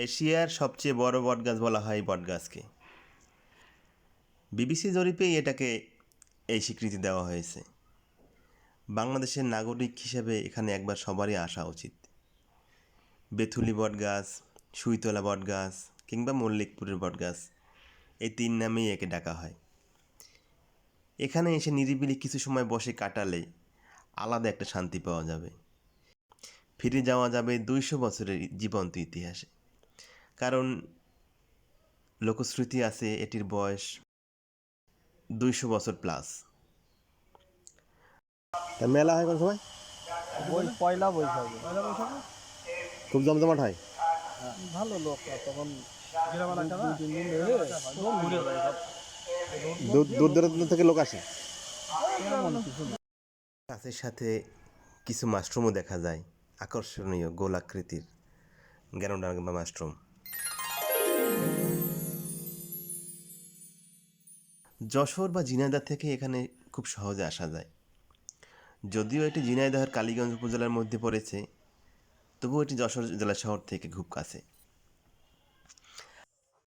এশিয়ার সবচেয়ে বড় বটগাছ বলা হয় বটগাছকে। বিবিসি জরিপেই এটাকে এই স্বীকৃতি দেওয়া হয়েছে। বাংলাদেশের নাগরিক হিসেবে এখানে একবার সবারই আসা উচিত। বেথুলি বটগাছ, সুইতলা বটগাছ কিংবা মল্লিকপুরের বটগাছ, এই তিন নামেই একে ডাকা হয়। এখানে এসে নিরিবিলি কিছু সময় বসে কাটালে আলাদা একটা শান্তি পাওয়া যাবে। ফিরে যাওয়া যাবে 200 বছরের জীবন্ত ইতিহাসে। কারণ লোকশ্রুতি আছে এটির বয়স 200 বছর প্লাস। তা মেলা হয় কোন সময়? পয়লা বৈশাখে খুব জমজমাট হয়। ভালো লোক তখন 2-3 দিন ধরে একদম ঘুরে যায় সব। দূর দূরান্ত থেকে লোক আসে। তেমন কিছু না। গাছের সাথে কিছু মাশরুমও দেখা যায়, আকর্ষণীয় গোলাকৃতির গ্যানোডার্মা মাশরুম। যশোর বা ঝিনাইদহ থেকে এখানে খুব সহজে আসা যায়। যদিও এটি ঝিনাইদহের কালীগঞ্জ উপজেলার মধ্যে পড়েছে, তবুও এটি যশোর জেলা শহর থেকে খুব কাছে।